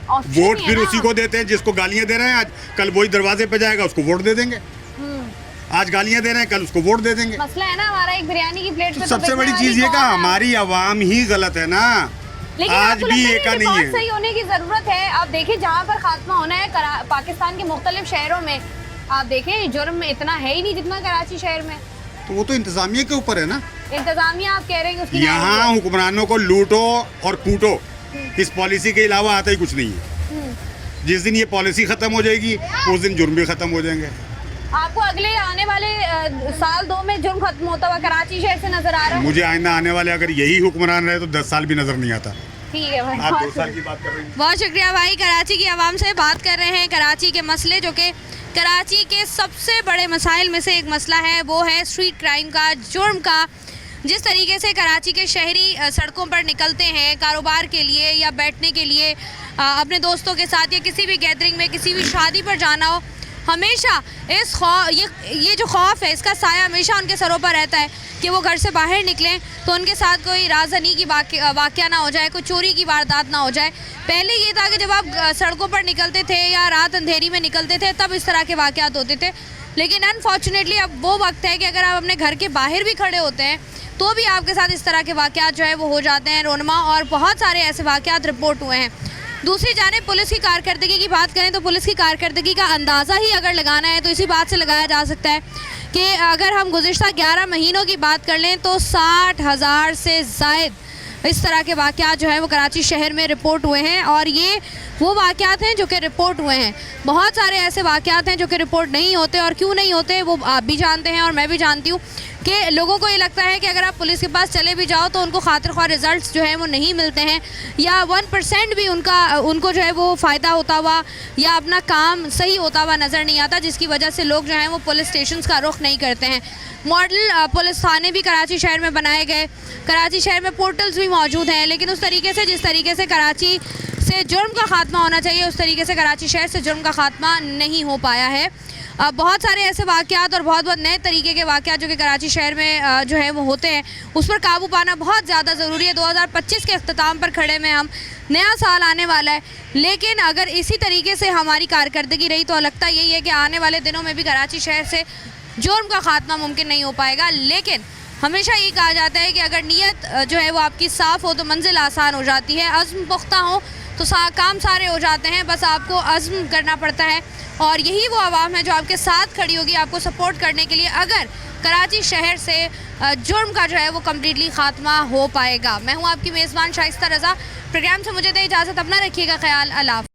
वोट फिर उसी को देते हैं जिसको गालियां दे रहे हैं। आज कल वही दरवाजे पे जाएगा, उसको वोट दे देंगे। आज गालियां दे रहे हैं, कल उसको वोट दे देंगे। मसला है ना हमारा, एक बिरयानी की प्लेट पे तो सबसे बड़ी चीज ये का हमारी आवाम ही गलत है ना। लेकिन आज भी एक का नहीं है। सही होने की जरूरत है। आप देखिए जहाँ पर खात्मा होना है पाकिस्तान के मुख्तलिफ शहरों में, आप देखें जुर्म में इतना है ही नहीं जितना कराची शहर में। तो वो तो इंतजामिया के ऊपर है ना। इंतजामिया आप कह रहे हैं उसकी यहाँ हुक्मरानों को लूटो और कूटो, इस पॉलिसी के अलावा आता ही कुछ नहीं है। जिस दिन ये पॉलिसी खत्म हो जाएगी उस दिन जुर्म भी खत्म हो जाएंगे। आपको अगले आने वाले साल 2 में जुर्म खत्म होता हुआ कराची शहर से नजर आ रहा है? मुझे आइंदा आने वाले अगर यही हुक्मरान रहे तो 10 साल भी नजर नहीं आता। ठीक है भाई, आप 2 साल की बात कर रहे हैं। बहुत शुक्रिया भाई। कराची की आवाम से बात कर रहे हैं। कराची के मसले जो कि कराची के सबसे बड़े मसाइल में से एक मसला है, वो है स्ट्रीट क्राइम का, जुर्म का। जिस तरीके से कराची के शहरी सड़कों पर निकलते हैं कारोबार के लिए या बैठने के लिए, अपने दोस्तों के साथ या किसी भी गैदरिंग में, किसी भी शादी पर जाना हो, हमेशा ये जो खौफ है, इसका साया हमेशा उनके सरों पर रहता है कि वो घर से बाहर निकलें तो उनके साथ कोई राजधानी की वाक़या ना हो जाए, कोई चोरी की वारदात ना हो जाए। पहले ये था कि जब आप सड़कों पर निकलते थे या रात अंधेरी में निकलते थे तब इस तरह के वाक़यात होते थे, लेकिन अनफॉर्चुनेटली अब वो वक्त है कि अगर आप अपने घर के बाहर भी खड़े होते हैं तो भी आपके साथ इस तरह के वाक़यात जो है वो हो जाते हैं रोनमा, और बहुत सारे ऐसे वाक़यात रिपोर्ट हुए हैं। दूसरी जानिब पुलिस की कारकर्दगी की बात करें तो पुलिस की कारकर्दगी का अंदाज़ा ही अगर लगाना है तो इसी बात से लगाया जा सकता है कि अगर हम गुज़िश्ता 11 महीनों की बात कर लें तो 60,000 से ज़ायद इस तरह के वाक़यात जो है वो कराची शहर में रिपोर्ट हुए हैं। और ये वो वाक़यात हैं जो कि रिपोर्ट हुए हैं। बहुत सारे ऐसे वाक़यात हैं जो कि रिपोर्ट नहीं होते, और क्यों नहीं होते वो आप भी जानते हैं और मैं भी जानती हूँ कि लोगों को ये लगता है कि अगर आप पुलिस के पास चले भी जाओ तो उनको खातिर ख्वाह रिज़ल्ट्स जो हैं वो नहीं मिलते हैं, या 1% भी उनको जो है वो फ़ायदा होता हुआ या अपना काम सही होता हुआ नज़र नहीं आता, जिसकी वजह से लोग जो हैं वो पुलिस स्टेशंस का रुख नहीं करते हैं। मॉडल पुलिस थाने भी कराची शहर में बनाए गए, कराची शहर में पोर्टल्स भी मौजूद हैं, लेकिन उस तरीके से जिस तरीके से कराची से जुर्म का खात्मा होना चाहिए उस तरीके से कराची शहर से जुर्म का खात्मा नहीं हो पाया है। बहुत सारे ऐसे वाक़यात और बहुत नए तरीके के वाक़यात जो कि कराची शहर में जो है वो होते हैं, उस पर काबू पाना बहुत ज़्यादा ज़रूरी है। 2025 के अख्ताम पर खड़े में हम, नया साल आने वाला है, लेकिन अगर इसी तरीके से हमारी कारकर्दगी रही तो लगता यही है कि आने वाले दिनों में भी कराची शहर से जुर्म का खात्मा मुमकिन नहीं हो पाएगा। लेकिन हमेशा ये कहा जाता है कि अगर नीयत जो है वो आपकी साफ़ हो तो मंजिल आसान हो जाती है, अज़्म पुख्ता हो तो काम सारे हो जाते हैं। बस आपको अज़्म करना पड़ता है, और यही वो आवाम है जो आपके साथ खड़ी होगी आपको सपोर्ट करने के लिए अगर कराची शहर से जुर्म का जो है वो कम्प्लीटली ख़ात्मा हो पाएगा। मैं हूँ आपकी मेज़बान शाइस्ता रज़ा। प्रोग्राम से मुझे दे इजाज़त, अपना रखिएगा ख्याल। अल्लाह हाफ़िज़।